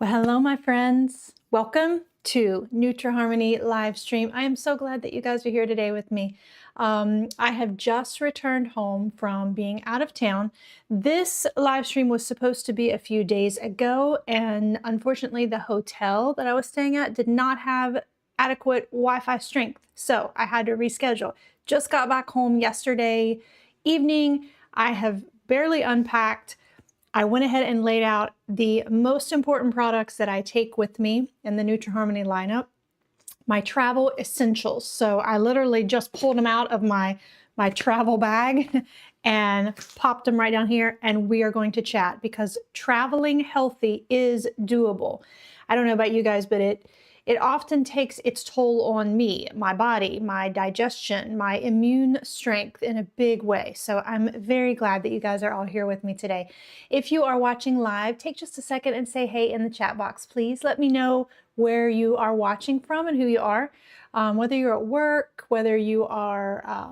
Well, hello, my friends. Welcome to Nutraharmony live stream. I am so glad that you guys are here today with me. I have just returned home from being out of town. This live stream was supposed to be a few days ago, and unfortunately, the hotel that I was staying at did not have adequate Wi-Fi strength, so I had to reschedule. Just got back home yesterday evening. I have barely unpacked. I went ahead and laid out the most important products that I take with me in the Nutraharmony lineup, my travel essentials. So I literally just pulled them out of my travel bag and popped them right down here, and we are going to chat because traveling healthy is doable. I don't know about you guys, but it often takes its toll on me, my body, my digestion, my immune strength in a big way. So I'm very glad that you guys are all here with me today. If you are watching live, take just a second and say hey in the chat box, please. Let me know where you are watching from and who you are, whether you're at work, whether you are,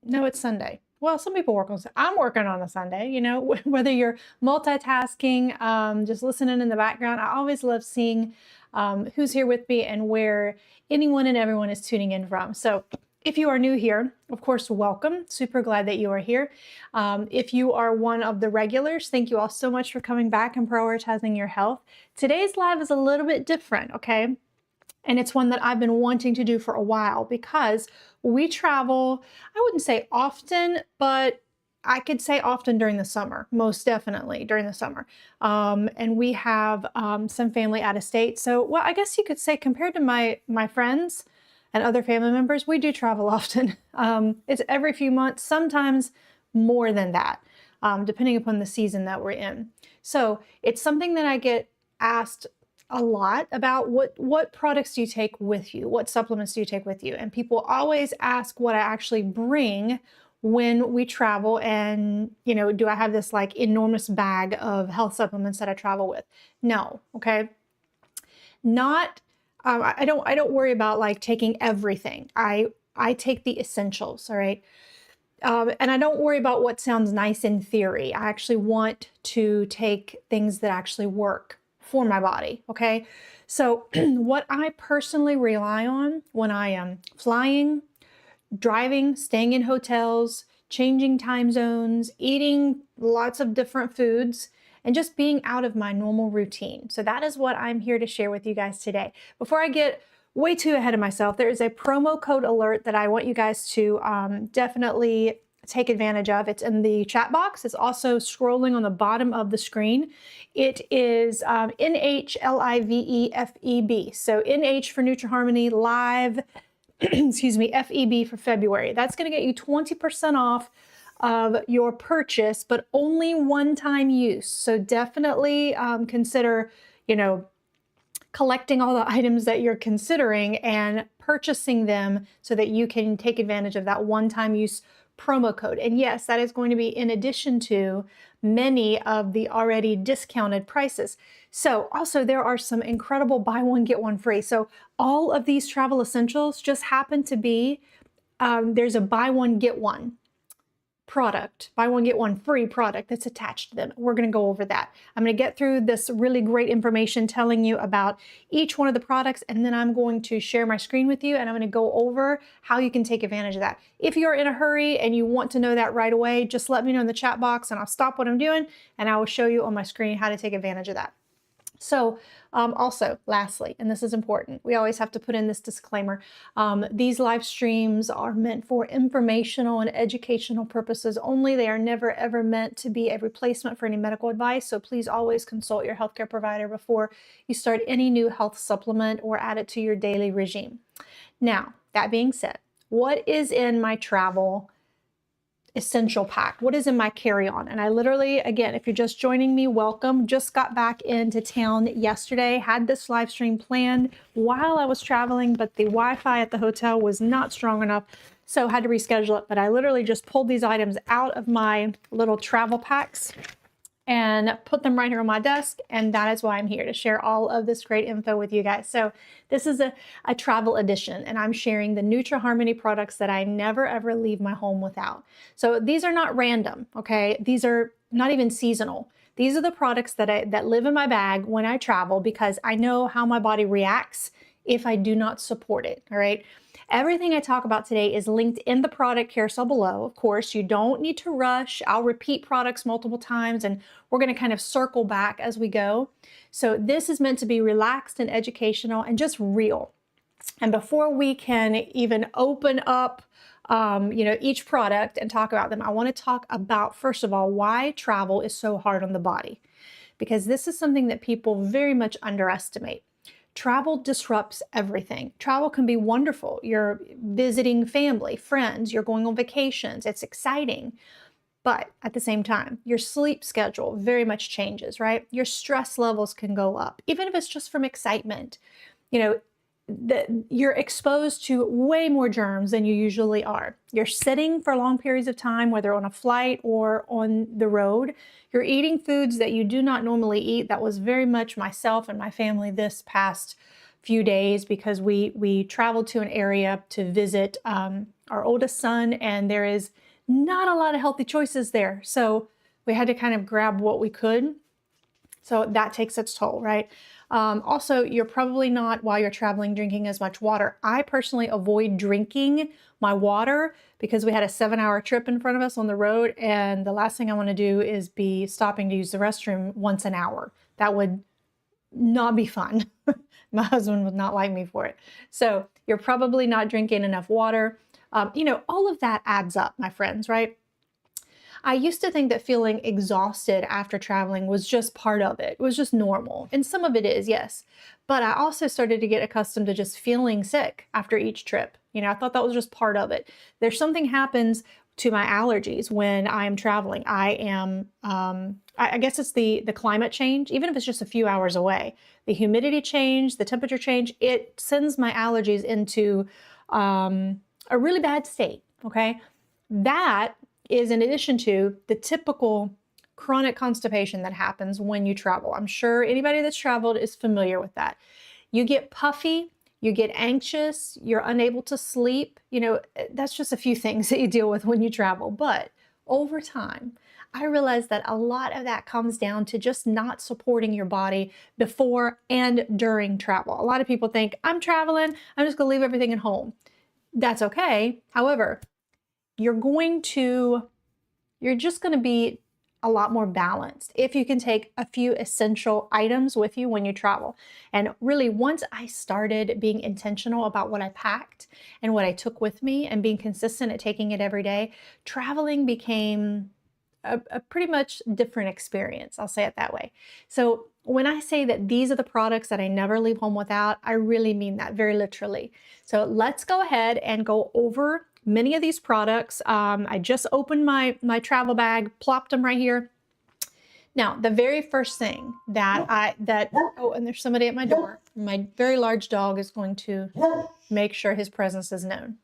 no, it's Sunday. Well, some people work on Sunday. I'm working on a Sunday, you know, whether you're multitasking, just listening in the background. I always love seeing who's here with me and where anyone and everyone is tuning in from. So if you are new here, of course, welcome. Super glad that you are here. If you are one of the regulars, thank you all so much for coming back and prioritizing your health. Today's live is a little bit different, okay? And it's one that I've been wanting to do for a while because we travel, I wouldn't say often, but I could say often during the summer, most definitely during the summer. And we have some family out of state. So, well, I guess you could say compared to my friends and other family members, we do travel often. It's every few months, sometimes more than that, depending upon the season that we're in. So it's something that I get asked a lot about. What products do you take with you? What supplements do you take with you? And people always ask what I actually bring when we travel, and you know, do I have this like enormous bag of health supplements that I travel with? No, okay. Not I don't worry about like taking everything. I take the essentials, all right? And I don't worry about what sounds nice in theory. I actually want to take things that actually work for my body, okay? So what I personally rely on when I am flying, driving, staying in hotels, changing time zones, eating lots of different foods, and just being out of my normal routine. So that is what I'm here to share with you guys today. Before I get way too ahead of myself, there is a promo code alert that I want you guys to definitely take advantage of. It's in the chat box. It's also scrolling on the bottom of the screen. It is NHLIVEFEB. So NH for Nutraharmony, live, excuse me, FEB for February. That's going to get you 20% off of your purchase, but only one-time use. So definitely consider, you know, collecting all the items that you're considering and purchasing them so that you can take advantage of that one-time use promo code. And yes, that is going to be in addition to many of the already discounted prices. So also there are some incredible buy one, get one free. So all of these travel essentials just happen to be, there's a buy one, get one product, buy one, get one free product that's attached to them. We're going to go over that. I'm going to get through this really great information telling you about each one of the products, and then I'm going to share my screen with you and I'm going to go over how you can take advantage of that. If you're in a hurry and you want to know that right away, just let me know in the chat box and I'll stop what I'm doing and I will show you on my screen how to take advantage of that. So also, lastly, and this is important, we always have to put in this disclaimer, these live streams are meant for informational and educational purposes only. They are never ever meant to be a replacement for any medical advice, so please always consult your healthcare provider before you start any new health supplement or add it to your daily regime. Now, that being said, what is in my travel essential pack? What is in my carry-on? And I literally, again, if you're just joining me, welcome. Just got back into town yesterday, had this live stream planned while I was traveling, but the Wi-Fi at the hotel was not strong enough, so had to reschedule it. But I literally just pulled these items out of my little travel packs and put them right here on my desk, and that is why I'm here, to share all of this great info with you guys. So this is a travel edition, and I'm sharing the Nutraharmony products that I never ever leave my home without. So these are not random, okay? These are not even seasonal. These are the products that live in my bag when I travel because I know how my body reacts if I do not support it, all right? Everything I talk about today is linked in the product carousel below. Of course, you don't need to rush. I'll repeat products multiple times and we're going to kind of circle back as we go. So this is meant to be relaxed and educational and just real. And before we can even open up each product and talk about them, I want to talk about, first of all, why travel is so hard on the body, because this is something that people very much underestimate. Travel disrupts everything. Travel can be wonderful. You're visiting family, friends, you're going on vacations. It's exciting. But at the same time, your sleep schedule very much changes, right? Your stress levels can go up, even if it's just from excitement. You're exposed to way more germs than you usually are. You're sitting for long periods of time, whether on a flight or on the road. You're eating foods that you do not normally eat. That was very much myself and my family this past few days because we traveled to an area to visit our oldest son, and there is not a lot of healthy choices there. So we had to kind of grab what we could. So that takes its toll, right? Also, you're probably not, while you're traveling, drinking as much water. I personally avoid drinking my water because we had a 7-hour trip in front of us on the road, and the last thing I want to do is be stopping to use the restroom once an hour. That would not be fun. My husband would not like me for it. So you're probably not drinking enough water. All of that adds up, my friends, right? I used to think that feeling exhausted after traveling was just part of it. It was just normal. And some of it is, yes. But I also started to get accustomed to just feeling sick after each trip. I thought that was just part of it. There's something happens to my allergies when I'm traveling. I guess it's the climate change, even if it's just a few hours away. The humidity change, the temperature change, it sends my allergies into a really bad state, okay? That is in addition to the typical chronic constipation that happens when you travel. I'm sure anybody that's traveled is familiar with that. You get puffy, you get anxious, you're unable to sleep. That's just a few things that you deal with when you travel. But over time, I realized that a lot of that comes down to just not supporting your body before and during travel. A lot of people think, I'm traveling, I'm just gonna leave everything at home. That's okay. However, you're just going to be a lot more balanced if you can take a few essential items with you when you travel. And really, once I started being intentional about what I packed and what I took with me and being consistent at taking it every day, traveling became a pretty much different experience. I'll say it that way. So when I say that these are the products that I never leave home without, I really mean that very literally. So let's go ahead and go over many of these products. I just opened my travel bag, plopped them right here. Now, the very first thing oh, and there's somebody at my door. My very large dog is going to make sure his presence is known.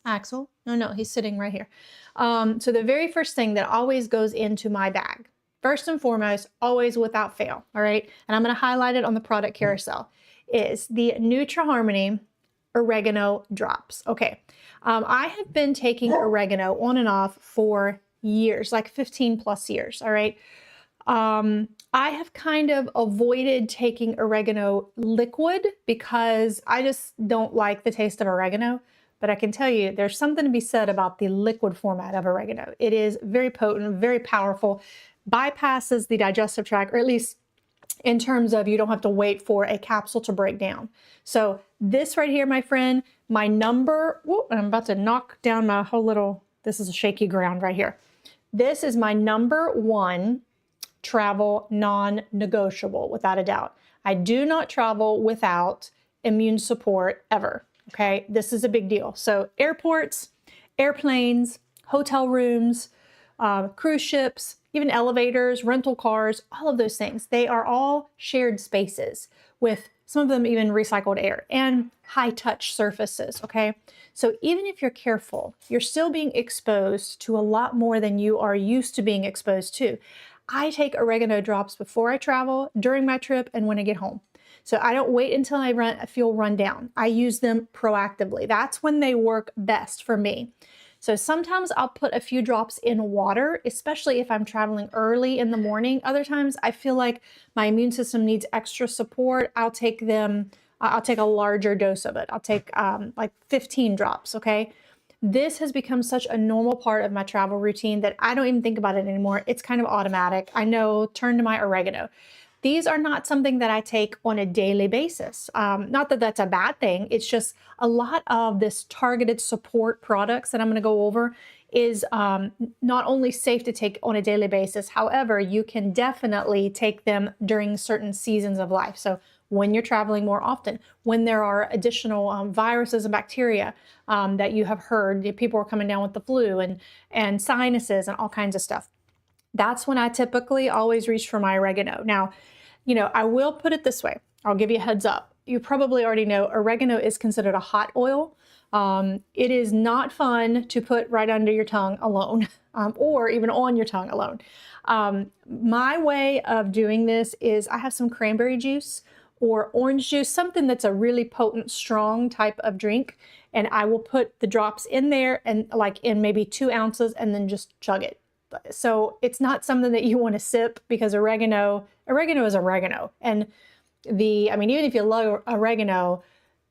Axel? No, he's sitting right here. So the very first thing that always goes into my bag, first and foremost, always without fail, all right? And I'm gonna highlight it on the product carousel, is the Nutraharmony oregano drops. Okay, I have been taking oregano on and off for years, like 15 plus years, all right? I have kind of avoided taking oregano liquid because I just don't like the taste of oregano, but I can tell you there's something to be said about the liquid format of oregano. It is very potent, very powerful, bypasses the digestive tract, or at least in terms of you don't have to wait for a capsule to break down. So this right here, my friend, my number, and I'm about to knock down my whole little, this is a shaky ground right here. This is my number one travel non-negotiable, without a doubt. I do not travel without immune support ever, okay? This is a big deal. So airports, airplanes, hotel rooms, cruise ships, even elevators, rental cars, all of those things. They are all shared spaces with some of them even recycled air and high touch surfaces, okay? So even if you're careful, you're still being exposed to a lot more than you are used to being exposed to. I take oregano drops before I travel, during my trip, and when I get home. So I don't wait until I feel run down. I use them proactively. That's when they work best for me. So sometimes I'll put a few drops in water, especially if I'm traveling early in the morning. Other times I feel like my immune system needs extra support. I'll take a larger dose of it. I'll take like 15 drops, okay? This has become such a normal part of my travel routine that I don't even think about it anymore. It's kind of automatic. I know, turn to my oregano. These are not something that I take on a daily basis. Not that that's a bad thing. It's just a lot of this targeted support products that I'm going to go over is not only safe to take on a daily basis. However, you can definitely take them during certain seasons of life. So when you're traveling more often, when there are additional viruses and bacteria that you have heard, people are coming down with the flu and sinuses and all kinds of stuff. That's when I typically always reach for my oregano. Now, I will put it this way. I'll give you a heads up. You probably already know oregano is considered a hot oil. It is not fun to put right under your tongue alone, or even on your tongue alone. My way of doing this is I have some cranberry juice or orange juice, something that's a really potent, strong type of drink. And I will put the drops in there and like in maybe 2 ounces and then just chug it. So it's not something that you want to sip because oregano is oregano. And even if you love oregano,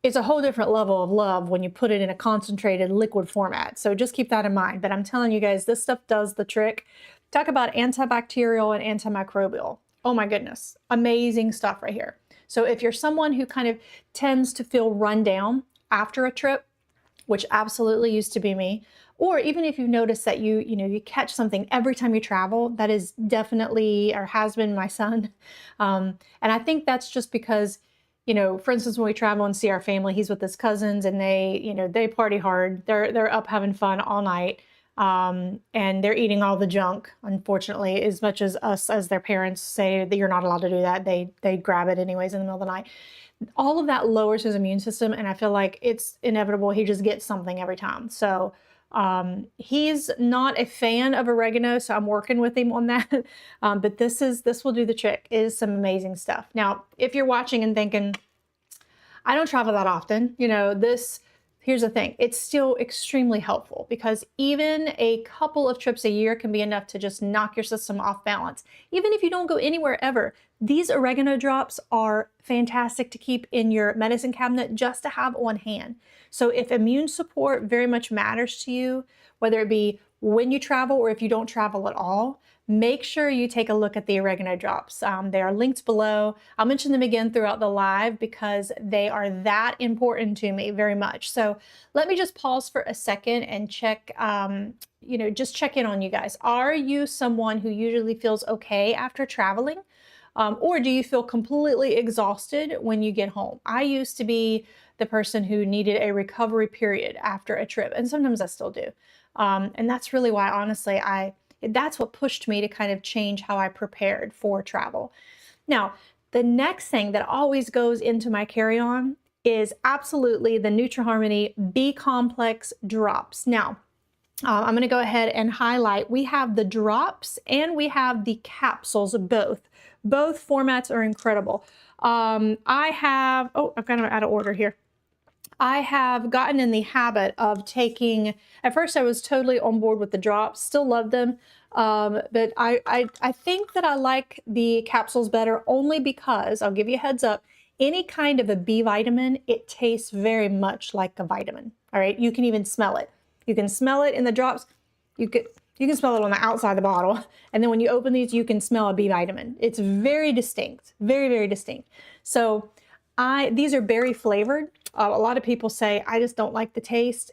it's a whole different level of love when you put it in a concentrated liquid format. So just keep that in mind. But I'm telling you guys, this stuff does the trick. Talk about antibacterial and antimicrobial. Oh my goodness, amazing stuff right here. So if you're someone who kind of tends to feel run down after a trip, which absolutely used to be me, or even if you've noticed that you catch something every time you travel, that is definitely or has been my son. And I think that's just because, for instance, when we travel and see our family, he's with his cousins and they party hard. They're up having fun all night. And they're eating all the junk, unfortunately, as much as us as their parents say that you're not allowed to do that. They grab it anyways in the middle of the night. All of that lowers his immune system, and I feel like it's inevitable. He just gets something every time. So he's not a fan of oregano, so I'm working with him on that. But this will do the trick. It is some amazing stuff. Now, if you're watching and thinking, I don't travel that often, here's the thing. It's still extremely helpful because even a couple of trips a year can be enough to just knock your system off balance. Even if you don't go anywhere ever, these oregano drops are fantastic to keep in your medicine cabinet just to have on hand. So if immune support very much matters to you, whether it be when you travel or if you don't travel at all, make sure you take a look at the oregano drops. They are linked below. I'll mention them again throughout the live because they are that important to me very much. So let me just pause for a second and check, just check in on you guys. Are you someone who usually feels okay after traveling? Or do you feel completely exhausted when you get home? I used to be the person who needed a recovery period after a trip, and sometimes I still do. And that's really why, honestly, that's what pushed me to kind of change how I prepared for travel. Now, the next thing that always goes into my carry-on is absolutely the Nutraharmony B-Complex drops. Now, I'm going to go ahead and highlight. We have the drops and we have the capsules, both. Both formats are incredible. I've got them out of order here. I have gotten in the habit of taking, at first I was totally on board with the drops, still love them, but I think that I like the capsules better only because, I'll give you a heads up, any kind of a B vitamin, it tastes very much like a vitamin, all right? You can even smell it. You can smell it in the drops. You can smell it on the outside of the bottle, and then when you open these, you can smell a B vitamin. It's very distinct, very, very distinct. So these are berry flavored. A lot of people say, I just don't like the taste.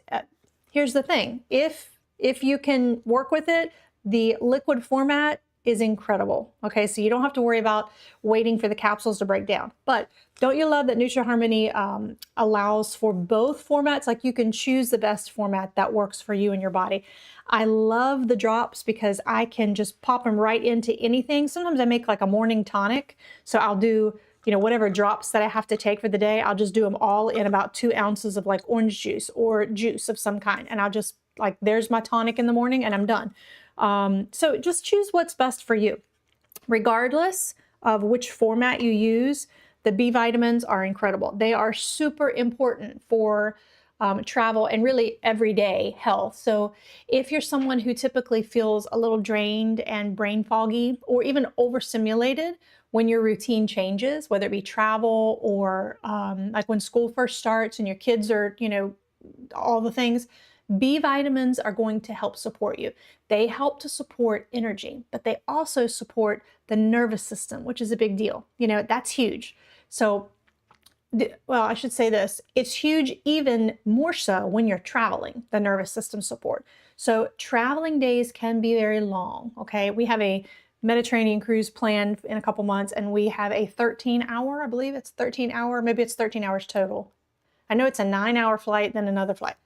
Here's the thing. If you can work with it, the liquid format is incredible. Okay, so you don't have to worry about waiting for the capsules to break down. But don't you love that Nutraharmony allows for both formats? Like you can choose the best format that works for you and your body. I love the drops because I can just pop them right into anything. Sometimes I make like a morning tonic. So I'll do whatever drops that I have to take for the day, I'll just do them all in about 2 ounces of like orange juice or juice of some kind. And I'll just there's my tonic in the morning and I'm done. So just choose what's best for you. Regardless of which format you use, the B vitamins are incredible. They are super important for travel and really everyday health. So if you're someone who typically feels a little drained and brain foggy or even overstimulated when your routine changes, whether it be travel or like when school first starts and your kids are, all the things, B vitamins are going to help support you. They help to support energy, but they also support the nervous system, which is a big deal. That's huge. So, well, I should say this, it's huge even more so when you're traveling, the nervous system support. So traveling days can be very long, okay? We have a Mediterranean cruise planned in a couple months, and we have a 13-hour, I believe it's 13-hour, maybe it's 13 hours total. I know it's a 9-hour flight, then another flight.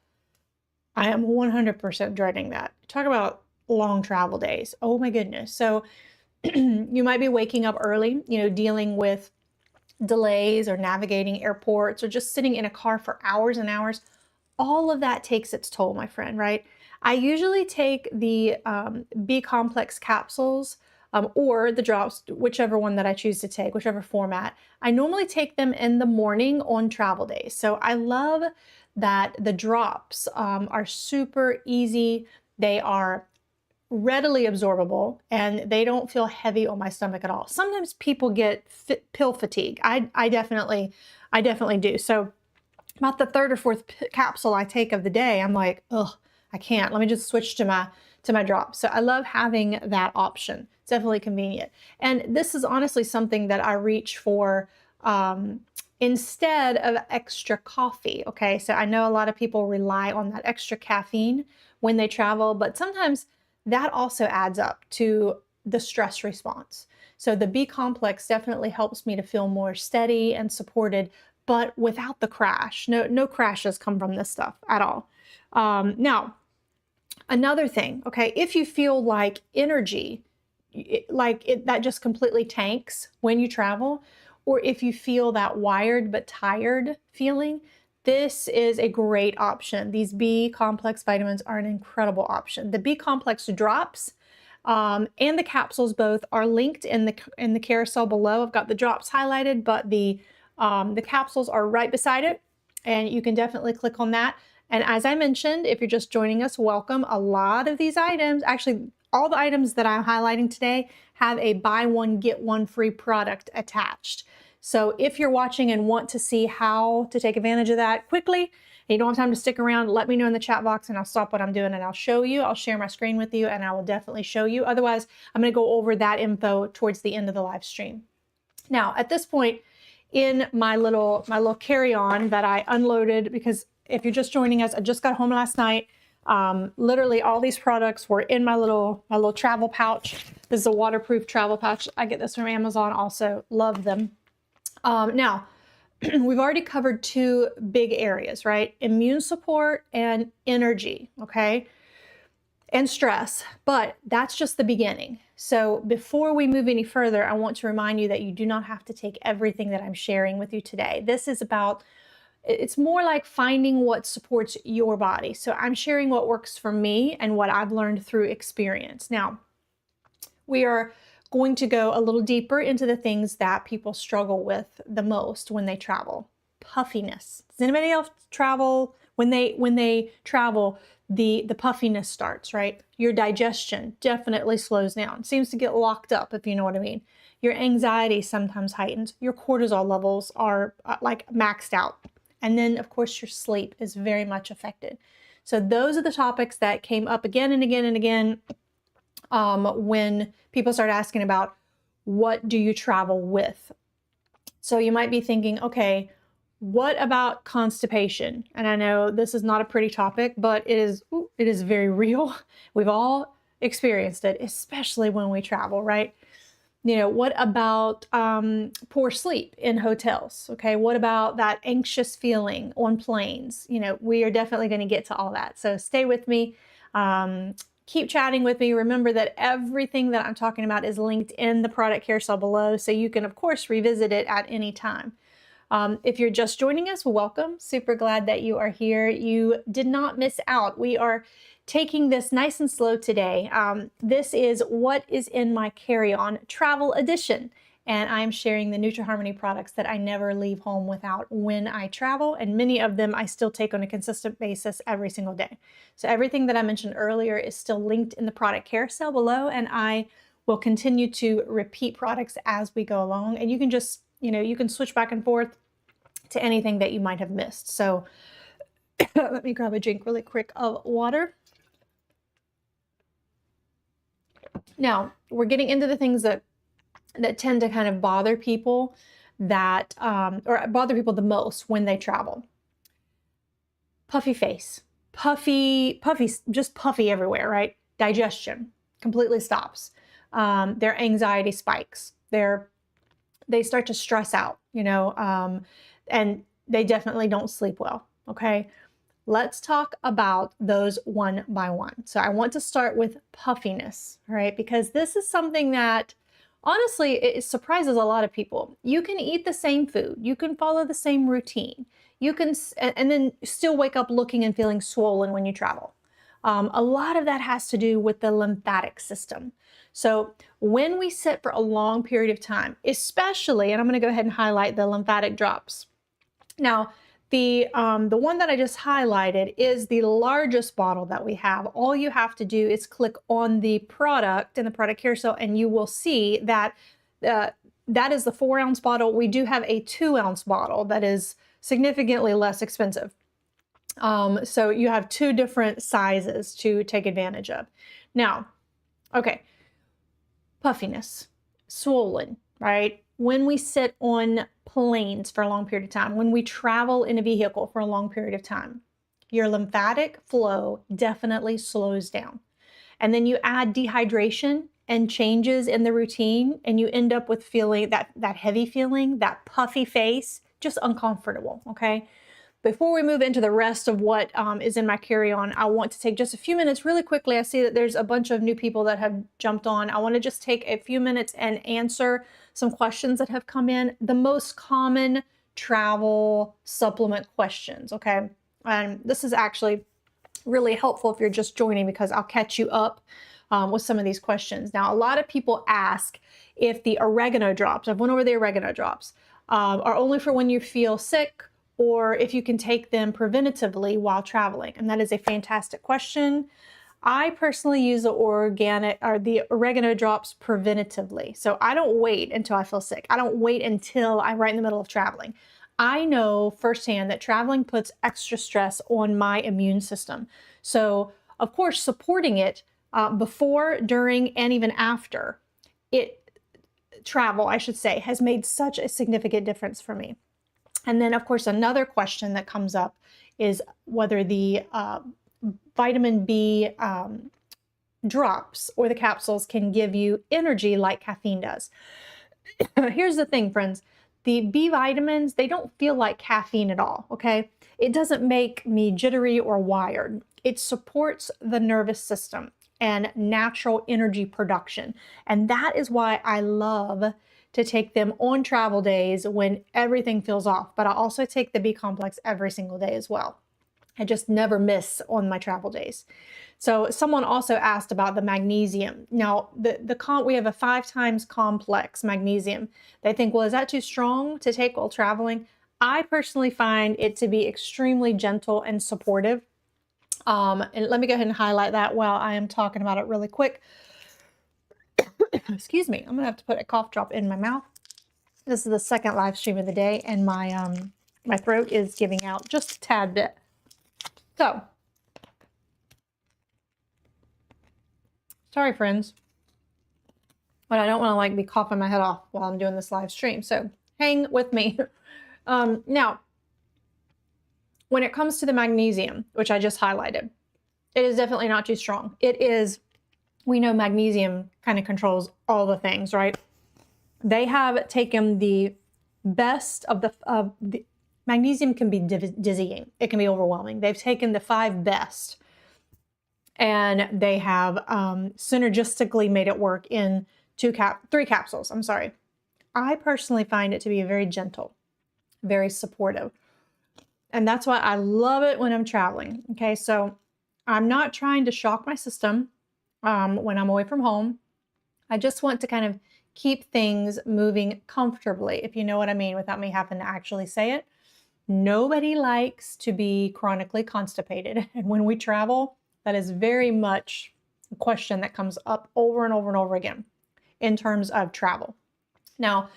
I am 100% dreading that. Talk about long travel days. Oh my goodness. So you might be waking up early, dealing with delays or navigating airports or just sitting in a car for hours and hours. All of that takes its toll, my friend, right? I usually take the B complex capsules or the drops, whichever one that I choose to take, whichever format. I normally take them in the morning on travel days. So I love that the drops are super easy. They are readily absorbable and they don't feel heavy on my stomach at all. Sometimes people get pill fatigue. I definitely do. So about the third or fourth capsule I take of the day, I'm like, ugh, I can't. Let me just switch to my drops. So I love having that option. It's definitely convenient. And this is honestly something that I reach for instead of extra coffee. Okay, so I know a lot of people rely on that extra caffeine when they travel, but sometimes that also adds up to the stress response. So the B complex definitely helps me to feel more steady and supported, but without the crash. No crashes come from this stuff at all. Now, another thing, okay, if you feel like energy, that just completely tanks when you travel, or if you feel that wired but tired feeling, this is a great option. These B complex vitamins are an incredible option. The B complex drops and the capsules both are linked in the carousel below. I've got the drops highlighted, but the capsules are right beside it, and you can definitely click on that. And as I mentioned, if you're just joining us, welcome. A lot of these items, actually all the items that I'm highlighting today, have a buy one, get one free product attached. So if you're watching and want to see how to take advantage of that quickly, and you don't have time to stick around, let me know in the chat box and I'll stop what I'm doing and I'll show you. I'll share my screen with you and I will definitely show you. Otherwise, I'm going to go over that info towards the end of the live stream. Now, at this point in my little carry-on that I unloaded, because if you're just joining us, I just got home last night. Literally all these products were in my little travel pouch. This is a waterproof travel pouch. I get this from Amazon also. Love them. Now, we've already covered two big areas, right? Immune support and energy, okay? And stress, but that's just the beginning. So before we move any further, I want to remind you that you do not have to take everything that I'm sharing with you today. This is about, it's more like finding what supports your body. So I'm sharing what works for me and what I've learned through experience. Now, we are going to go a little deeper into the things that people struggle with the most when they travel. Puffiness. Does anybody else travel? When they travel, the puffiness starts, right? Your digestion definitely slows down. Seems to get locked up, if you know what I mean. Your anxiety sometimes heightens. Your cortisol levels are like maxed out. And then, of course, your sleep is very much affected. So those are the topics that came up again and again and again when people start asking about what do you travel with. So you might be thinking, okay, what about constipation? And I know this is not a pretty topic, but it is very real. We've all experienced it, especially when we travel, right? What about poor sleep in hotels? Okay, what about that anxious feeling on planes? We are definitely going to get to all that. So stay with me. Keep chatting with me. Remember that everything that I'm talking about is linked in the product carousel below, so you can, of course, revisit it at any time. If you're just joining us, welcome. Super glad that you are here. You did not miss out. We are taking this nice and slow today. This is what is in my carry-on travel edition. and I'm sharing the Nutraharmony products that I never leave home without when I travel, and many of them I still take on a consistent basis every single day. So everything that I mentioned earlier is still linked in the product carousel below, and I will continue to repeat products as we go along, and you can just, you can switch back and forth to anything that you might have missed. So let me grab a drink really quick of water. Now, we're getting into the things that tend to kind of bother people or bother people the most when they travel. Puffy face, just puffy everywhere, right? Digestion completely stops. Their anxiety spikes. They start to stress out, and they definitely don't sleep well, okay? Let's talk about those one by one. So I want to start with puffiness, right? Because this is something that honestly, it surprises a lot of people. You can eat the same food, you can follow the same routine, you can, and then still wake up looking and feeling swollen when you travel. A lot of that has to do with the lymphatic system. So when we sit for a long period of time, especially, and I'm going to go ahead and highlight the lymphatic drops. Now, the one that I just highlighted is the largest bottle that we have. All you have to do is click on the product in the product carousel, and you will see that that is the 4-ounce bottle. We do have a 2-ounce bottle that is significantly less expensive. So you have 2 different sizes to take advantage of. Now, okay, puffiness, swollen, right? When we sit on planes for a long period of time, when we travel in a vehicle for a long period of time, your lymphatic flow definitely slows down. And then you add dehydration and changes in the routine, and you end up with feeling that heavy feeling, that puffy face, just uncomfortable, okay? Before we move into the rest of what is in my carry-on, I want to take just a few minutes really quickly. I see that there's a bunch of new people that have jumped on. I want to just take a few minutes and answer some questions that have come in. The most common travel supplement questions, okay? And this is actually really helpful if you're just joining, because I'll catch you up with some of these questions. Now, a lot of people ask if the oregano drops, I've went over the oregano drops, are only for when you feel sick, or if you can take them preventatively while traveling. And that is a fantastic question. I personally use the oregano drops preventatively. So I don't wait until I feel sick. I don't wait until I'm right in the middle of traveling. I know firsthand that traveling puts extra stress on my immune system. So of course, supporting it before, during, and even after travel, I should say, has made such a significant difference for me. And then, of course, another question that comes up is whether the vitamin B drops or the capsules can give you energy like caffeine does. Here's the thing, friends. The B vitamins, they don't feel like caffeine at all, okay? It doesn't make me jittery or wired. It supports the nervous system and natural energy production. And that is why I love to take them on travel days when everything feels off. But I also take the B complex every single day as well. I just never miss on my travel days. So someone also asked about the magnesium. Now, we have a 5 times complex magnesium. They think, well, is that too strong to take while traveling? I personally find it to be extremely gentle and supportive. And let me go ahead and highlight that while I am talking about it really quick. Excuse me, I'm gonna have to put a cough drop in my mouth. This is the second live stream of the day, and my my throat is giving out just a tad bit. So, sorry friends, but I don't want to be coughing my head off while I'm doing this live stream. So hang with me. Now, when it comes to the magnesium, which I just highlighted, it is definitely not too strong. It is. We know magnesium kind of controls all the things, right? They have taken the best of the magnesium can be dizzying. It can be overwhelming. They've taken the 5 best and they have synergistically made it work in 3 capsules. I'm sorry. I personally find it to be very gentle, very supportive. And that's why I love it when I'm traveling. Okay, so I'm not trying to shock my system when I'm away from home. I just want to kind of keep things moving comfortably, if you know what I mean, without me having to actually say it. Nobody likes to be chronically constipated. And when we travel, that is very much a question that comes up over and over and over again in terms of travel. Now,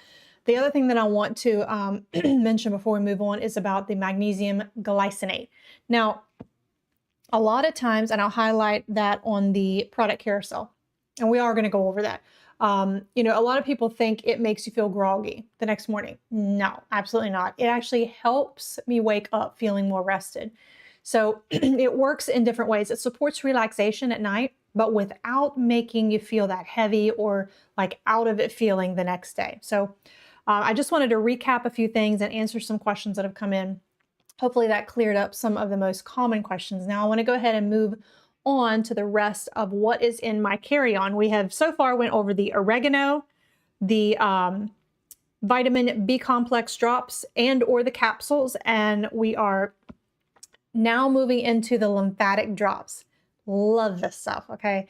the other thing that I want to mention before we move on is about the magnesium glycinate. Now, a lot of times, and I'll highlight that on the product carousel, and we are going to go over that. You know, a lot of people think it makes you feel groggy the next morning. No, absolutely not. It actually helps me wake up feeling more rested. So it works in different ways. It supports relaxation at night, but without making you feel that heavy or like out of it feeling the next day. So I just wanted to recap a few things and answer some questions that have come in. Hopefully that cleared up some of the most common questions. Now I want to go ahead and move on to the rest of what is in my carry-on. We have so far went over the oregano, the vitamin B complex drops and or the capsules, and we are now moving into the lymphatic drops. Love this stuff, okay?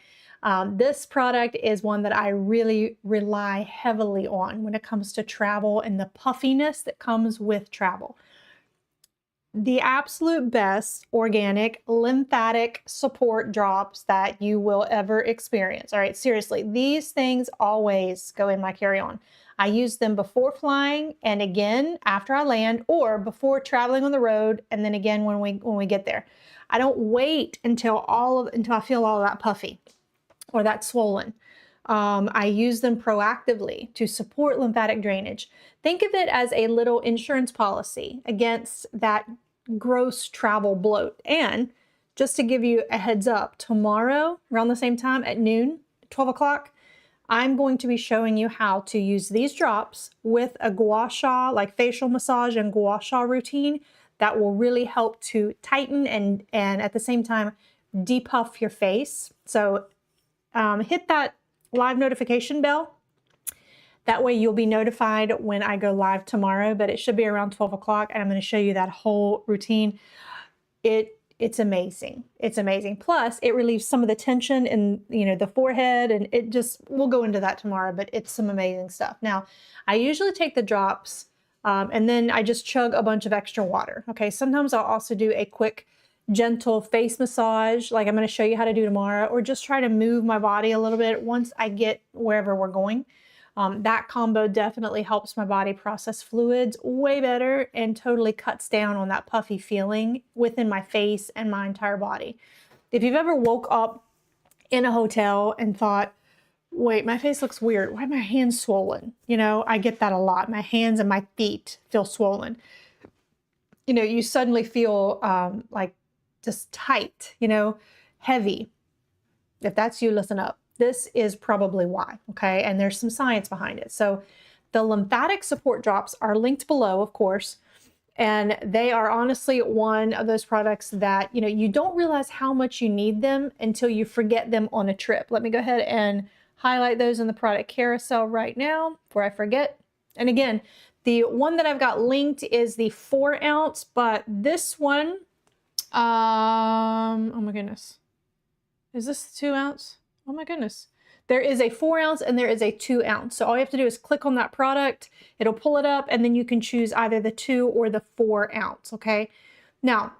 This product is one that I really rely heavily on when it comes to travel and the puffiness that comes with travel. The absolute best organic lymphatic support drops that you will ever experience. All right, seriously, these things always go in my carry-on. I use them before flying and again after I land, or before traveling on the road, and then again when we get there. I don't wait until I feel all that puffy or that swollen. I use them proactively to support lymphatic drainage. Think of it as a little insurance policy against that gross travel bloat. And just to give you a heads up, tomorrow around the same time at noon, 12 o'clock, I'm going to be showing you how to use these drops with a gua sha, like facial massage and gua sha routine that will really help to tighten and at the same time depuff your face. So hit that live notification bell. That way you'll be notified when I go live tomorrow, but it should be around 12 o'clock and I'm going to show you that whole routine. It's amazing. It's amazing. Plus it relieves some of the tension in, you know, the forehead, and it just, we'll go into that tomorrow, but it's some amazing stuff. Now, I usually take the drops and then I just chug a bunch of extra water. Okay. Sometimes I'll also do a quick gentle face massage, like I'm going to show you how to do tomorrow, or just try to move my body a little bit once I get wherever we're going. That combo definitely helps my body process fluids way better and totally cuts down on that puffy feeling within my face and my entire body. If you've ever woke up in a hotel and thought, wait, my face looks weird. Why are my hands swollen? You know, I get that a lot. My hands and my feet feel swollen. You know, you suddenly feel like just tight, you know, heavy. If that's you, listen up. This is probably why, okay? And there's some science behind it. So the lymphatic support drops are linked below, of course, and they are honestly one of those products that, you know, you don't realize how much you need them until you forget them on a trip. Let me go ahead and highlight those in the product carousel right now before I forget. And again, the one that I've got linked is the 4 ounce, but this one, oh my goodness. Is this 2 ounce? Oh my goodness. There is a 4 ounce and there is a 2 ounce. So all you have to do is click on that product. It'll pull it up and then you can choose either the 2 or the 4 ounce. Okay. Now,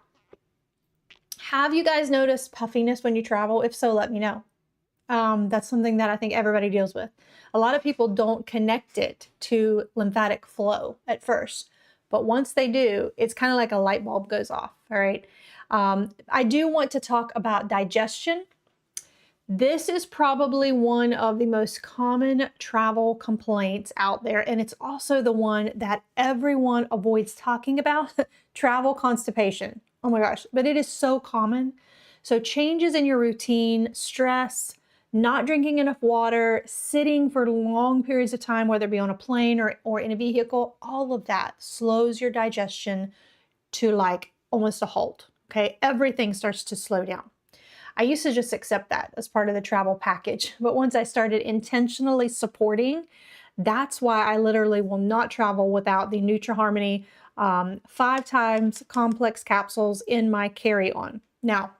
have you guys noticed puffiness when you travel? If so, let me know. That's something that I think everybody deals with. A lot of people don't connect it to lymphatic flow at first, but once they do, it's kind of like a light bulb goes off. All right. I do want to talk about digestion. This is probably one of the most common travel complaints out there, and it's also the one that everyone avoids talking about, travel constipation. Oh my gosh, but it is so common. So changes in your routine, stress, not drinking enough water, sitting for long periods of time, whether it be on a plane or in a vehicle, all of that slows your digestion to like almost a halt, okay? Everything starts to slow down. I used to just accept that as part of the travel package. But once I started intentionally supporting, that's why I literally will not travel without the Nutraharmony 5 times complex capsules in my carry-on. Now,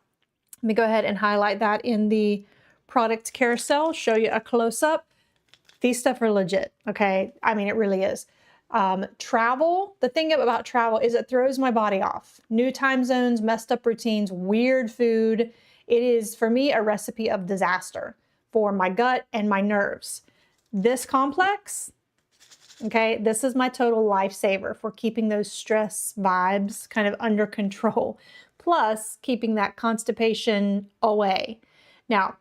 let me go ahead and highlight that in the product carousel, show you a close-up. These stuff are legit, okay? I mean, it really is. Travel, the thing about travel is it throws my body off. New time zones, messed up routines, weird food. It is, for me, a recipe of disaster for my gut and my nerves. This complex, okay, this is my total lifesaver for keeping those stress vibes kind of under control, plus keeping that constipation away. Now,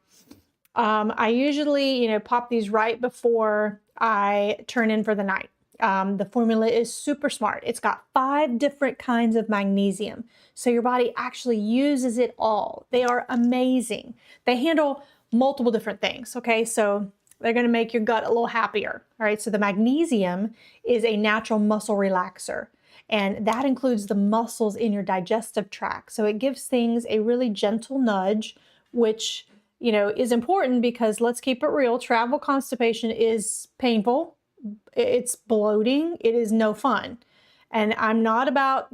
I usually, pop these right before I turn in for the night. The formula is super smart. It's got 5 different kinds of magnesium. So your body actually uses it all. They are amazing. They handle multiple different things. Okay. So they're going to make your gut a little happier. All right. So the magnesium is a natural muscle relaxer, and that includes the muscles in your digestive tract. So it gives things a really gentle nudge, which, is important because let's keep it real. Travel constipation is painful. It's bloating. It is no fun. And I'm not about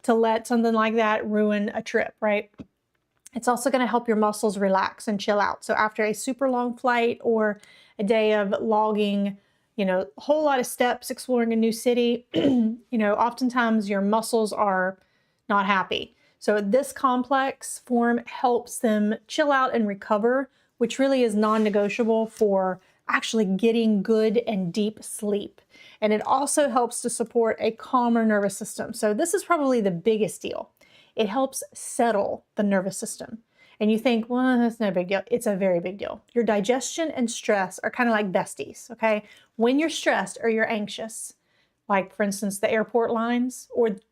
to let something like that ruin a trip, right? It's also going to help your muscles relax and chill out. So after a super long flight or a day of logging, a whole lot of steps, exploring a new city, oftentimes your muscles are not happy. So this complex form helps them chill out and recover, which really is non-negotiable for actually getting good and deep sleep. And it also helps to support a calmer nervous system. So this is probably the biggest deal. It helps settle the nervous system. And you think, well, that's no big deal. It's a very big deal. Your digestion and stress are kind of like besties, okay? When you're stressed or you're anxious, like for instance, the airport lines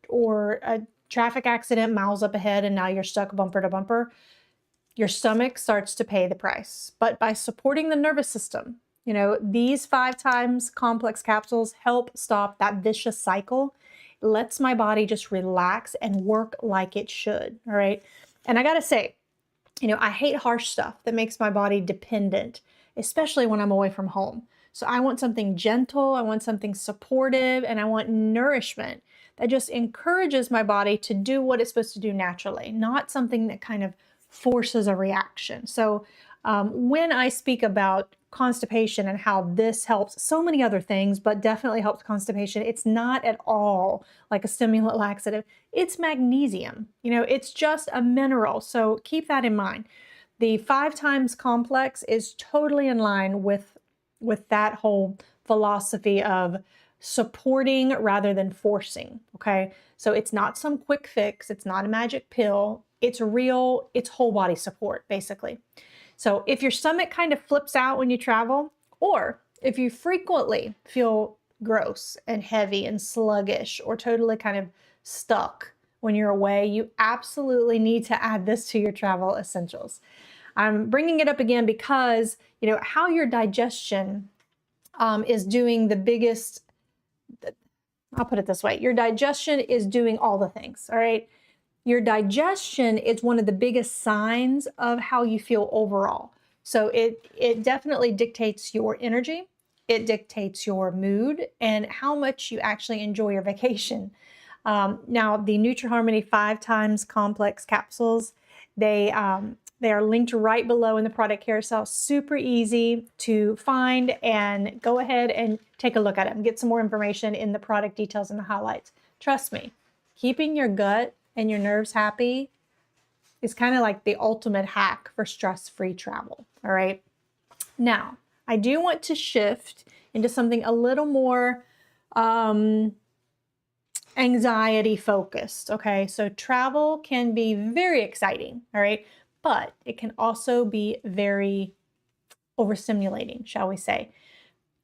or a traffic accident miles up ahead and now you're stuck bumper to bumper, your stomach starts to pay the price. But by supporting the nervous system, these 5 times complex capsules help stop that vicious cycle. It lets my body just relax and work like it should, all right? And I gotta say, I hate harsh stuff that makes my body dependent, especially when I'm away from home. So I want something gentle, I want something supportive, and I want nourishment that just encourages my body to do what it's supposed to do naturally, not something that kind of forces a reaction. So when I speak about constipation and how this helps so many other things, but definitely helps constipation, it's not at all like a stimulant laxative. It's magnesium. It's just a mineral. So keep that in mind. The 5 times complex is totally in line with that whole philosophy of supporting rather than forcing. Okay. So it's not some quick fix. It's not a magic pill. It's real. It's whole body support, basically. So if your stomach kind of flips out when you travel, or if you frequently feel gross and heavy and sluggish or totally kind of stuck when you're away, you absolutely need to add this to your travel essentials. I'm bringing it up again because, how your digestion is doing the biggest, I'll put it this way, your digestion is doing all the things, all right? Your digestion is one of the biggest signs of how you feel overall. So it definitely dictates your energy, it dictates your mood, and how much you actually enjoy your vacation. Now, the Nutraharmony 5 times complex capsules, they are linked right below in the product carousel. Super easy to find, and go ahead and take a look at it and get some more information in the product details and the highlights. Trust me, keeping your gut and your nerves happy is kind of like the ultimate hack for stress-free travel, all right? Now, I do want to shift into something a little more anxiety focused, okay? So travel can be very exciting, all right? But it can also be very overstimulating, shall we say.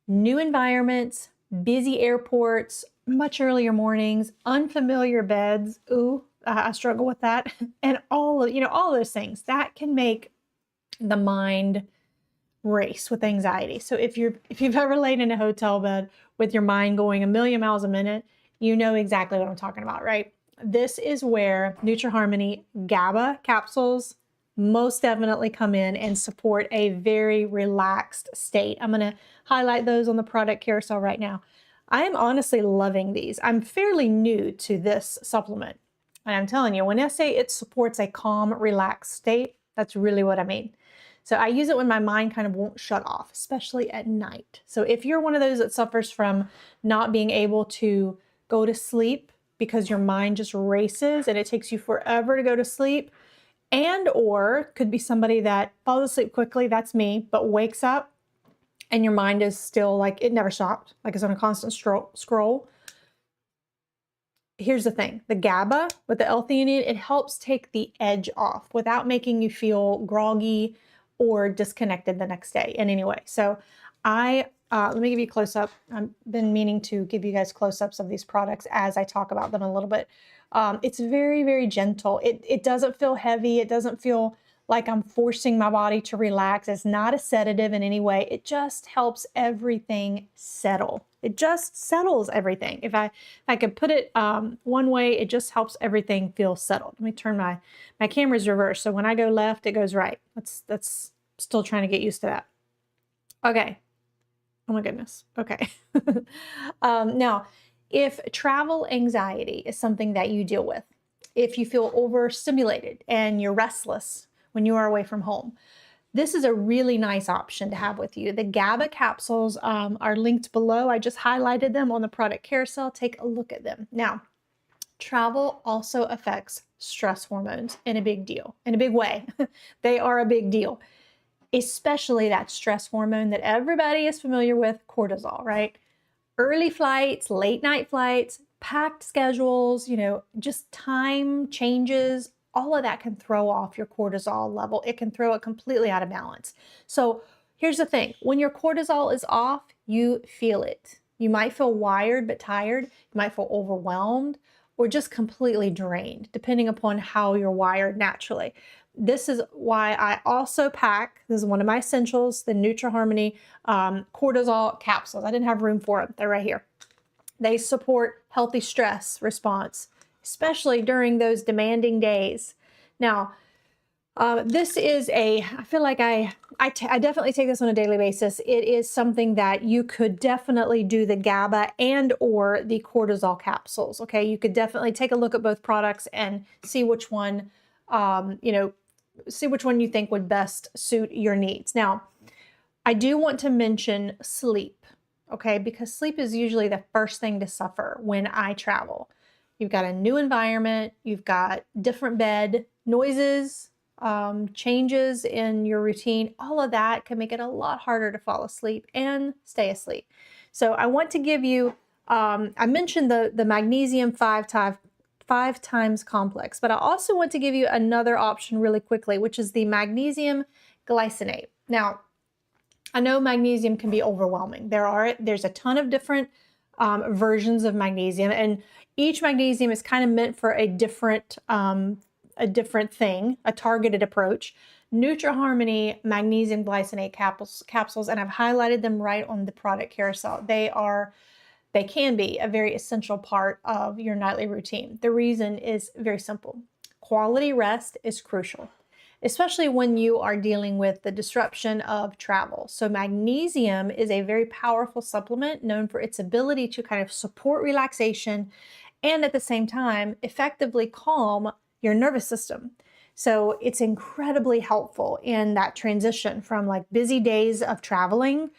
New environments, busy airports, much earlier mornings, unfamiliar beds, ooh, I struggle with that, and all those things that can make the mind race with anxiety. So if you've ever laid in a hotel bed with your mind going a million miles a minute, you know exactly what I'm talking about, right? This is where Nutraharmony GABA capsules most definitely come in and support a very relaxed state. I'm going to highlight those on the product carousel right now. I am honestly loving these. I'm fairly new to this supplement. And I'm telling you, when I say it supports a calm, relaxed state, that's really what I mean. So I use it when my mind kind of won't shut off, especially at night. So if you're one of those that suffers from not being able to go to sleep because your mind just races and it takes you forever to go to sleep, and or could be somebody that falls asleep quickly, that's me, but wakes up and your mind is still like it never stopped, like it's on a constant scroll. Here's the thing, the GABA with the L-theanine, it helps take the edge off without making you feel groggy or disconnected the next day in any way. So let me give you a close-up. I've been meaning to give you guys close-ups of these products as I talk about them a little bit. It's very, very gentle. It doesn't feel heavy. It doesn't feel like I'm forcing my body to relax. It's not a sedative in any way. It just helps everything settle. It just settles everything. If I could put it one way, it just helps everything feel settled. Let me turn my camera's reversed. So when I go left, it goes right. That's still trying to get used to that. Okay. Oh my goodness. Okay. Now, if travel anxiety is something that you deal with, if you feel overstimulated and you're restless when you are away from home, this is a really nice option to have with you. The GABA capsules are linked below. I just highlighted them on the product carousel. Take a look at them. Now, travel also affects stress hormones in a big way. They are a big deal, especially that stress hormone that everybody is familiar with, cortisol, right? Early flights, late night flights, packed schedules, just time changes, all of that can throw off your cortisol level. It can throw it completely out of balance. So here's the thing. When your cortisol is off, you feel it. You might feel wired but tired. You might feel overwhelmed or just completely drained, depending upon how you're wired naturally. This is why I also pack, this is one of my essentials, the Nutraharmony cortisol capsules. I didn't have room for them. They're right here. They support healthy stress response, especially during those demanding days. Now, this is I feel like I definitely take this on a daily basis. It is something that you could definitely do the GABA and or the cortisol capsules. Okay, you could definitely take a look at both products and see which one, see which one you think would best suit your needs. Now, I do want to mention sleep. Okay, because sleep is usually the first thing to suffer when I travel. You've got a new environment, you've got different bed, noises, changes in your routine, all of that can make it a lot harder to fall asleep and stay asleep. So I want to give you, I mentioned the magnesium 5 times complex, but I also want to give you another option really quickly, which is the magnesium glycinate. Now, I know magnesium can be overwhelming. There's a ton of different versions of magnesium, and each magnesium is kind of meant for a different thing, a targeted approach. Nutraharmony magnesium glycinate capsules, and I've highlighted them right on the product carousel. They can be a very essential part of your nightly routine. The reason is very simple. Quality rest is crucial, especially when you are dealing with the disruption of travel. So magnesium is a very powerful supplement known for its ability to kind of support relaxation and at the same time effectively calm your nervous system. So it's incredibly helpful in that transition from like busy days of traveling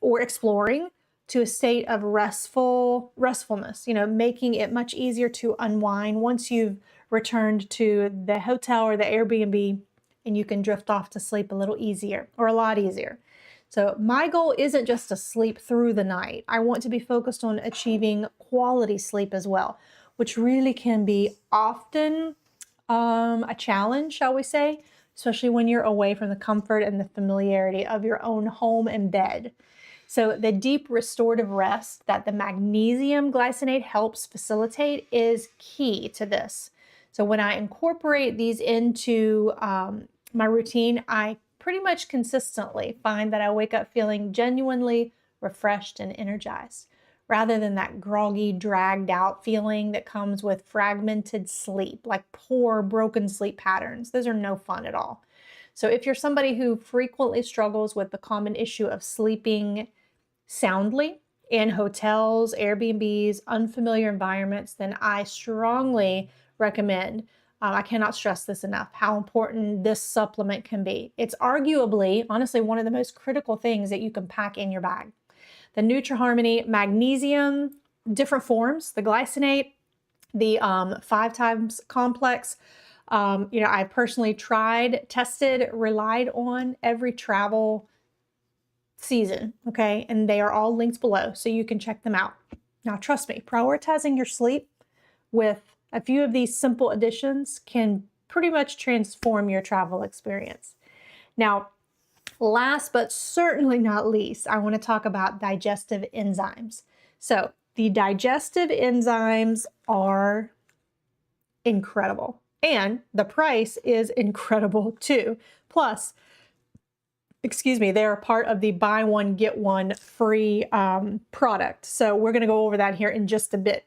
or exploring to a state of restfulness, making it much easier to unwind once you've returned to the hotel or the Airbnb, and you can drift off to sleep a little easier or a lot easier. So my goal isn't just to sleep through the night. I want to be focused on achieving quality sleep as well, which really can be often a challenge, shall we say, especially when you're away from the comfort and the familiarity of your own home and bed. So the deep restorative rest that the magnesium glycinate helps facilitate is key to this. So when I incorporate these into my routine, I pretty much consistently find that I wake up feeling genuinely refreshed and energized, rather than that groggy, dragged out feeling that comes with fragmented sleep, like poor, broken sleep patterns. Those are no fun at all. So if you're somebody who frequently struggles with the common issue of sleeping soundly in hotels, Airbnbs, unfamiliar environments, then I strongly recommend I cannot stress this enough, how important this supplement can be. It's arguably, honestly, one of the most critical things that you can pack in your bag. The Nutraharmony magnesium, different forms, the glycinate, the 5 times complex. I personally tried, tested, relied on every travel season, okay? And they are all linked below, so you can check them out. Now, trust me, prioritizing your sleep with a few of these simple additions can pretty much transform your travel experience. Now, last but certainly not least, I want to talk about digestive enzymes. So the digestive enzymes are incredible, and the price is incredible too. Plus, they're part of the buy one, get one free product. So we're going to go over that here in just a bit.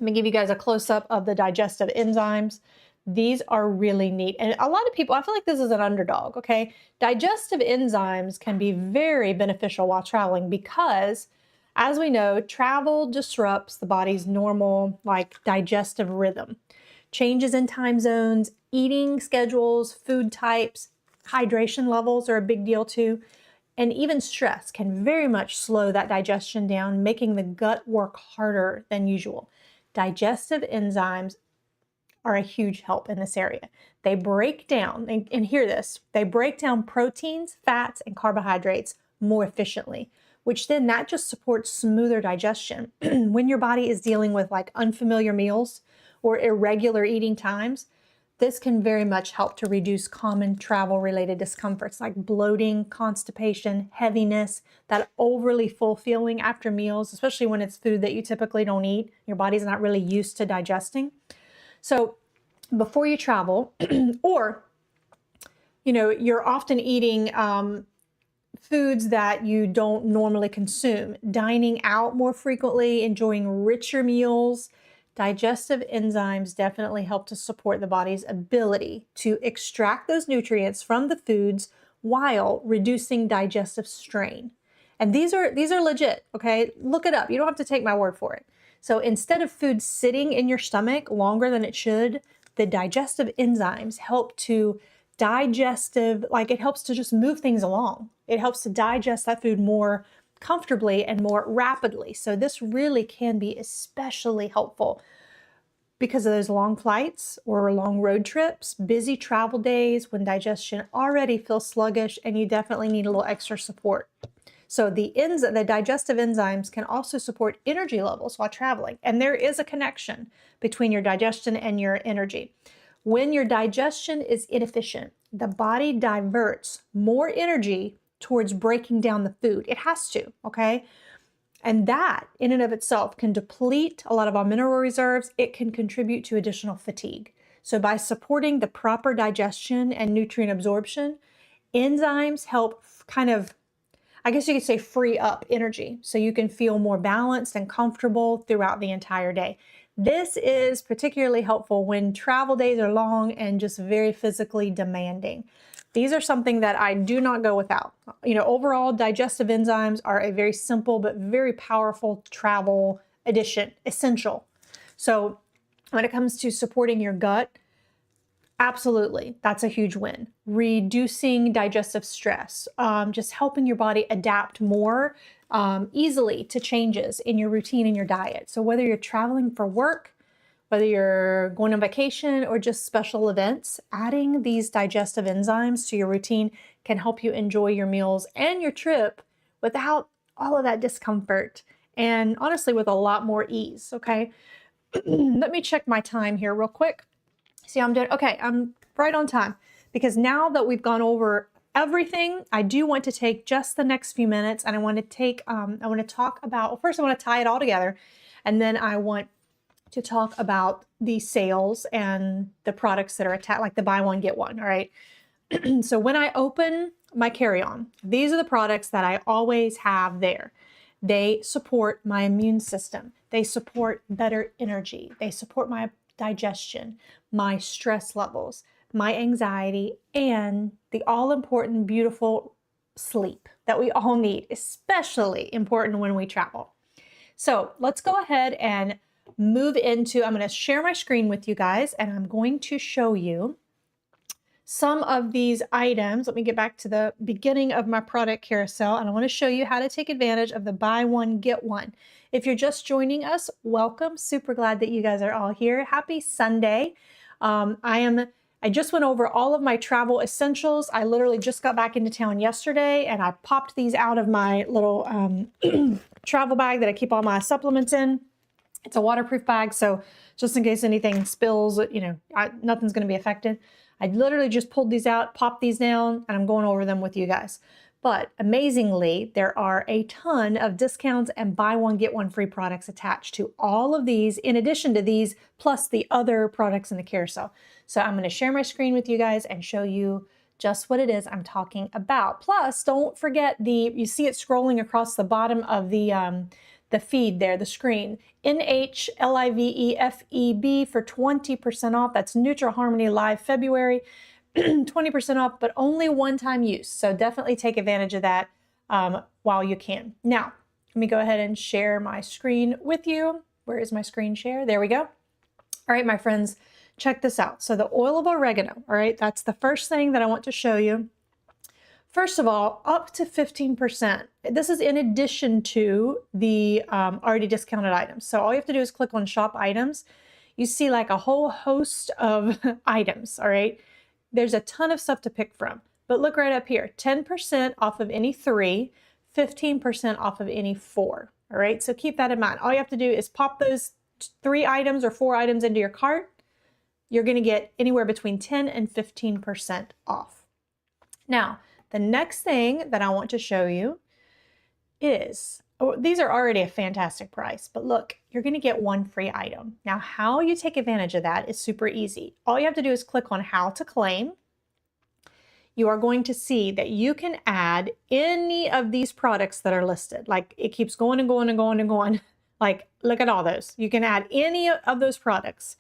Let me give you guys a close-up of the digestive enzymes. These are really neat. And a lot of people, I feel like this is an underdog, okay? Digestive enzymes can be very beneficial while traveling because, as we know, travel disrupts the body's normal, digestive rhythm. Changes in time zones, eating schedules, food types, hydration levels are a big deal too. And even stress can very much slow that digestion down, making the gut work harder than usual. Digestive enzymes are a huge help in this area. They break down, and hear this, they break down proteins, fats, and carbohydrates more efficiently, which then that just supports smoother digestion. When your body is dealing with unfamiliar meals or irregular eating times, this can very much help to reduce common travel-related discomforts like bloating, constipation, heaviness, that overly full feeling after meals, especially when it's food that you typically don't eat. Your body's not really used to digesting. So before you travel, or, you're often eating foods that you don't normally consume, dining out more frequently, enjoying richer meals, digestive enzymes definitely help to support the body's ability to extract those nutrients from the foods while reducing digestive strain. And these are legit, okay? Look it up. You don't have to take my word for it. So instead of food sitting in your stomach longer than it should, the digestive enzymes help to it helps to just move things along. It helps to digest that food more comfortably and more rapidly. So this really can be especially helpful because of those long flights or long road trips, busy travel days when digestion already feels sluggish and you definitely need a little extra support. So the digestive enzymes can also support energy levels while traveling. And there is a connection between your digestion and your energy. When your digestion is inefficient, the body diverts more energy towards breaking down the food. It has to, okay? And that in and of itself can deplete a lot of our mineral reserves. It can contribute to additional fatigue. So by supporting the proper digestion and nutrient absorption, enzymes help I guess you could say free up energy so you can feel more balanced and comfortable throughout the entire day. This is particularly helpful when travel days are long and just very physically demanding. These are something that I do not go without. Overall, digestive enzymes are a very simple but very powerful travel addition, essential. So when it comes to supporting your gut, absolutely, that's a huge win. Reducing digestive stress, just helping your body adapt more easily to changes in your routine and your diet. So whether you're traveling for work, whether you're going on vacation or just special events, adding these digestive enzymes to your routine can help you enjoy your meals and your trip without all of that discomfort and honestly with a lot more ease, okay? Let me check my time here real quick. See how I'm doing? Okay, I'm right on time because now that we've gone over everything, I do want to take just the next few minutes and I want to talk about, well, first I want to tie it all together and then I want to talk about the sales and the products that are attached, like the buy one, get one, all right? So when I open my carry-on, these are the products that I always have there. They support my immune system. They support better energy. They support my digestion, my stress levels, my anxiety, and the all-important, beautiful sleep that we all need, especially important when we travel. So let's go ahead and move into, I'm going to share my screen with you guys, and I'm going to show you some of these items. Let me get back to the beginning of my product carousel, and I want to show you how to take advantage of the buy one, get one. If you're just joining us, welcome. Super glad that you guys are all here. Happy Sunday. I just went over all of my travel essentials. I literally just got back into town yesterday, and I popped these out of my little travel bag that I keep all my supplements in. It's a waterproof bag, so just in case anything spills, nothing's going to be affected. I literally just pulled these out, popped these down, and I'm going over them with you guys. But amazingly, there are a ton of discounts and buy one, get one free products attached to all of these, in addition to these, plus the other products in the carousel. So I'm going to share my screen with you guys and show you just what it is I'm talking about. Plus, don't forget you see it scrolling across the bottom of the feed there, the screen. NHLIVEFEB for 20% off. That's Nutraharmony Live February. 20% off, but only one-time use. So definitely take advantage of that while you can. Now, let me go ahead and share my screen with you. Where is my screen share? There we go. All right, my friends, check this out. So the oil of oregano, all right, that's the first thing that I want to show you. First of all, up to 15%. This is in addition to the already discounted items. So all you have to do is click on shop items. You see like a whole host of items, all right? There's a ton of stuff to pick from, but look right up here, 10% off of any 3, 15% off of any 4, all right? So keep that in mind. All you have to do is pop those 3 items or 4 items into your cart. You're gonna get anywhere between 10 and 15% off. Now, the next thing that I want to show you is, these are already a fantastic price, but look, you're going to get 1 free item. Now, how you take advantage of that is super easy. All you have to do is click on how to claim. You are going to see that you can add any of these products that are listed. Like it keeps going and going and going and going. Like, look at all those. You can add any of those products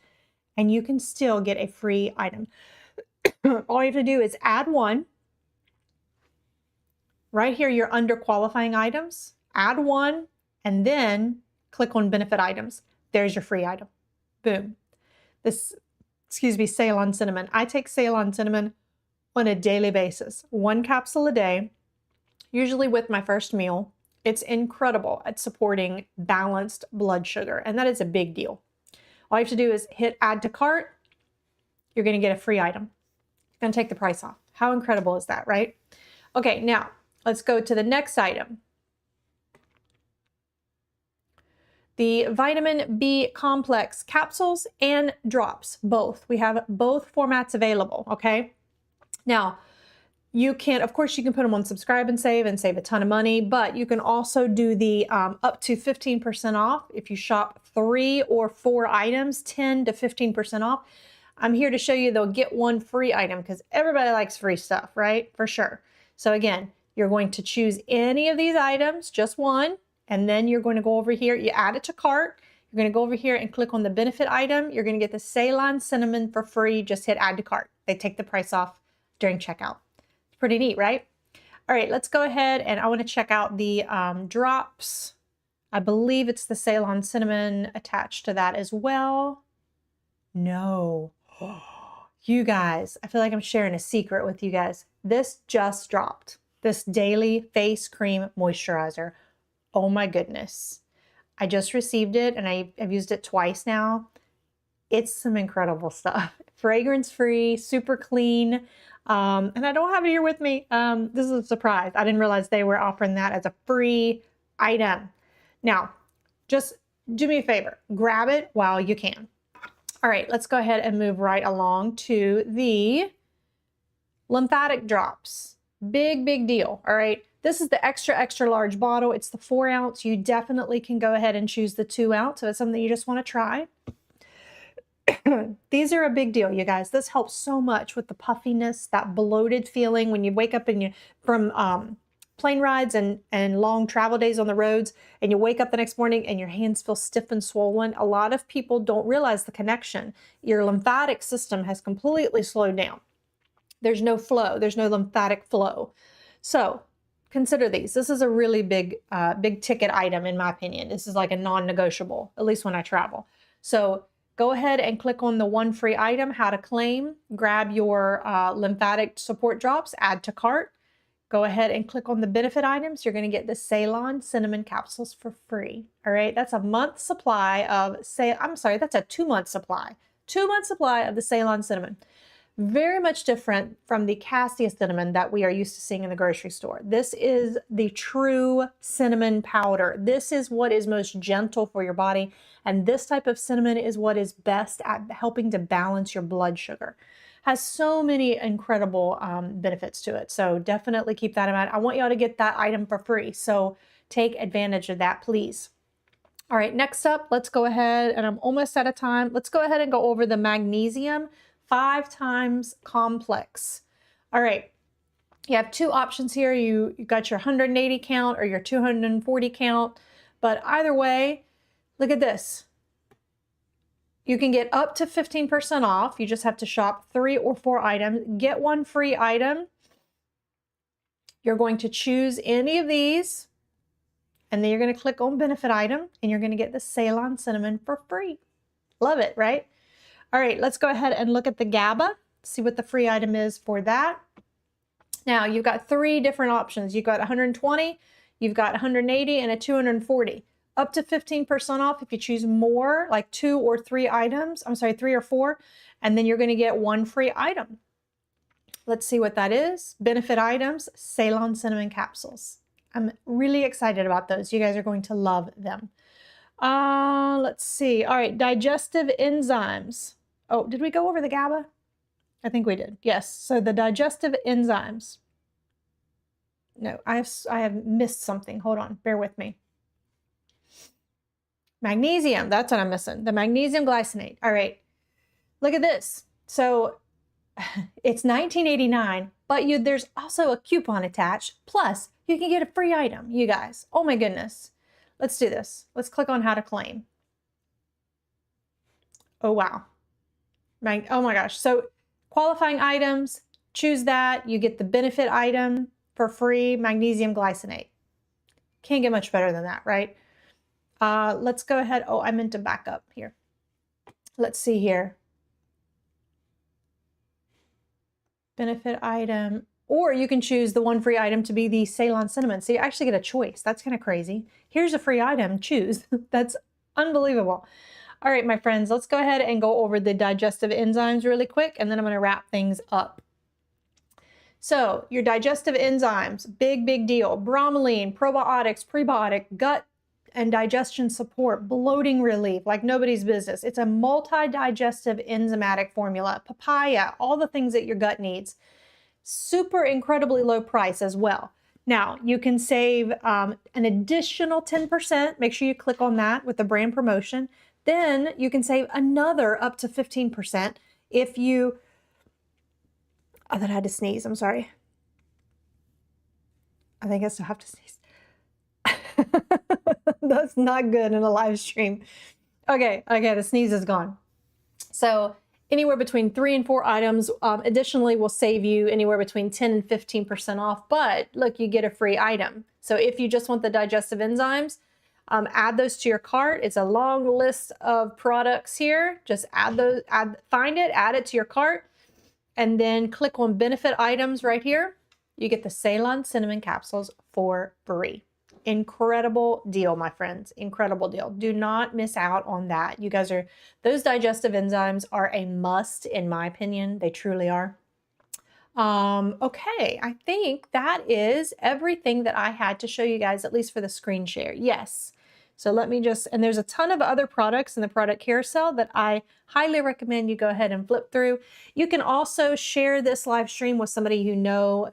and you can still get a free item. All you have to do is add one. Right here, you're under qualifying items. Add one, and then click on benefit items. There's your free item. Boom. Ceylon cinnamon. I take Ceylon cinnamon on a daily basis. 1 capsule a day, usually with my first meal. It's incredible at supporting balanced blood sugar, and that is a big deal. All you have to do is hit add to cart. You're going to get a free item. You're going to take the price off. How incredible is that, right? Okay, now let's go to the next item. The vitamin B complex capsules and drops, both. We have both formats available, okay? Now, you can, of course, you can put them on subscribe and save a ton of money, but you can also do the up to 15% off. If you shop 3 or 4 items, 10 to 15% off. I'm here to show you they'll get 1 free item because everybody likes free stuff, right? For sure. So again, you're going to choose any of these items, just one, and then you're going to go over here, you add it to cart, you're going to go over here and click on the benefit item. You're going to get the Ceylon cinnamon for free. Just hit add to cart. They take the price off during checkout. It's pretty neat, right? All right, let's go ahead and I want to check out the drops. I believe it's the Ceylon cinnamon attached to that as well. No. You guys, I feel like I'm sharing a secret with you guys. This just dropped. This daily face cream moisturizer. Oh my goodness. I just received it and I've used it twice now. It's some incredible stuff. Fragrance free, super clean. And I don't have it here with me. This is a surprise. I didn't realize they were offering that as a free item. Now, just do me a favor. Grab it while you can. All right, let's go ahead and move right along to the lymphatic drops. Big, big deal. All right. This is the extra, extra large bottle. It's the 4 ounce. You definitely can go ahead and choose the 2 ounce. So it's something you just want to try. These are a big deal, you guys. This helps so much with the puffiness, that bloated feeling when you wake up and from plane rides and long travel days on the roads, and you wake up the next morning and your hands feel stiff and swollen. A lot of people don't realize the connection. Your lymphatic system has completely slowed down. There's no flow. There's no lymphatic flow. So consider these. This is a really big, big ticket item in my opinion. This is like a non-negotiable, at least when I travel. So go ahead and click on the one free item, how to claim, grab your lymphatic support drops, add to cart. Go ahead and click on the benefit items. You're going to get the Ceylon cinnamon capsules for free. All right, that's a month supply of that's a 2-month supply. 2-month supply of the Ceylon cinnamon. Very much different from the cassia cinnamon that we are used to seeing in the grocery store. This is the true cinnamon powder. This is what is most gentle for your body. And this type of cinnamon is what is best at helping to balance your blood sugar. Has so many incredible benefits to it. So definitely keep that in mind. I want y'all to get that item for free. So take advantage of that, please. All right, next up, let's go ahead, and I'm almost out of time. Let's go ahead and go over the magnesium 5 times complex. All right, you have 2 options here. You got your 180 count or your 240 count, but either way, look at this. You can get up to 15% off. You just have to shop 3 or 4 items. Get 1 free item. You're going to choose any of these, and then you're going to click on benefit item, and you're going to get the Ceylon cinnamon for free. Love it, right? All right, let's go ahead and look at the GABA, see what the free item is for that. Now, you've got 3 different options. You've got 120, you've got 180, and a 240. Up to 15% off if you choose more, like 2 or 3 items. I'm sorry, 3 or 4, and then you're going to get 1 free item. Let's see what that is. Benefit items, Ceylon cinnamon capsules. I'm really excited about those. You guys are going to love them. Let's see. All right, digestive enzymes. Oh, did we go over the GABA? I think we did. Yes. So the digestive enzymes. No, I have missed something. Hold on. Bear with me. Magnesium. That's what I'm missing. The magnesium glycinate. All right. Look at this. So it's $19.89, but there's also a coupon attached. Plus, you can get a free item, you guys. Oh my goodness. Let's do this. Let's click on how to claim. Oh, wow. Oh my gosh. So qualifying items, choose that. You get the benefit item for free, magnesium glycinate. Can't get much better than that, right? Let's go ahead. Oh, I meant to back up here. Let's see here. Benefit item, or you can choose the 1 free item to be the Ceylon cinnamon. So you actually get a choice. That's kind of crazy. Here's a free item, choose. That's unbelievable. All right, my friends, let's go ahead and go over the digestive enzymes really quick, and then I'm going to wrap things up. So your digestive enzymes, big deal. Bromelain, probiotics, prebiotic, gut and digestion support, bloating relief, like nobody's business. It's a multi-digestive enzymatic formula. Papaya, all the things that your gut needs. Super incredibly low price as well. Now, you can save an additional 10%. Make sure you click on that with the brand promotion. Then you can save another up to 15% if you... Oh, that I had to sneeze. I'm sorry. I think I still have to sneeze. That's not good in a live stream. Okay, the sneeze is gone. So anywhere between 3 and 4 items additionally will save you anywhere between 10 and 15% off. But look, you get a free item. So if you just want the digestive enzymes, add those to your cart. It's a long list of products here. Just find it, add it to your cart, and then click on benefit items right here. You get the Ceylon cinnamon capsules for free. Incredible deal, my friends. Incredible deal. Do not miss out on that. You guys those digestive enzymes are a must, in my opinion. They truly are. Okay, I think that is everything that I had to show you guys, at least for the screen share. Yes. So let me and there's a ton of other products in the product carousel that I highly recommend you go ahead and flip through. You can also share this live stream with somebody you know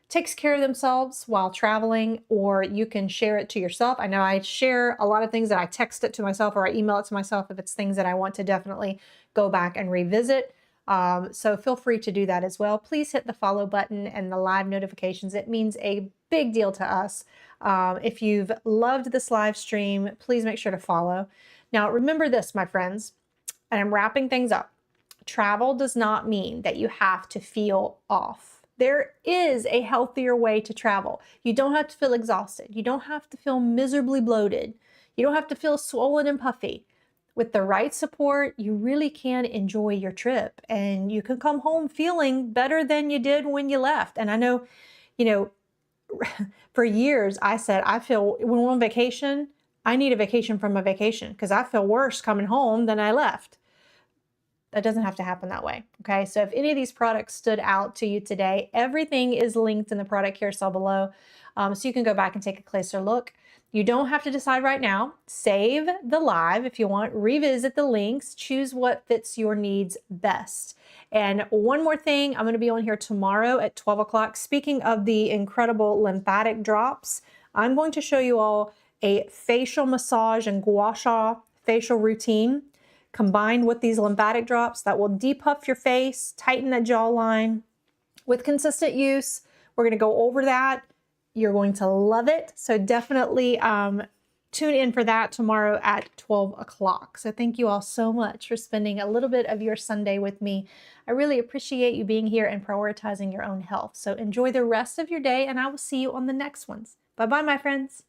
takes care of themselves while traveling, or you can share it to yourself. I know I share a lot of things that I text it to myself or I email it to myself if it's things that I want to definitely go back and revisit. So feel free to do that as well. Please hit the follow button and the live notifications. It means a big deal to us. If you've loved this live stream, please make sure to follow. Now, remember this, my friends, and I'm wrapping things up. Travel does not mean that you have to feel off. There is a healthier way to travel. You don't have to feel exhausted. You don't have to feel miserably bloated. You don't have to feel swollen and puffy. with the right support, you really can enjoy your trip and you can come home feeling better than you did when you left. And I know, you know, for years I said, I feel when we're on vacation, I need a vacation from a vacation because I feel worse coming home than I left. That doesn't have to happen that way. Okay. So if any of these products stood out to you today, everything is linked in the product carousel below. So you can go back and take a closer look. You don't have to decide right now. Save the live if you want, revisit the links, choose what fits your needs best. And one more thing, I'm going to be on here tomorrow at 12 o'clock. Speaking of the incredible lymphatic drops, I'm going to show you all a facial massage and gua sha facial routine combined with these lymphatic drops that will depuff your face, tighten that jawline. With consistent use, we're going to go over that. You're going to love it. So definitely tune in for that tomorrow at 12 o'clock. So thank you all so much for spending a little bit of your Sunday with me. I really appreciate you being here and prioritizing your own health. So enjoy the rest of your day, and I will see you on the next ones. Bye-bye, my friends.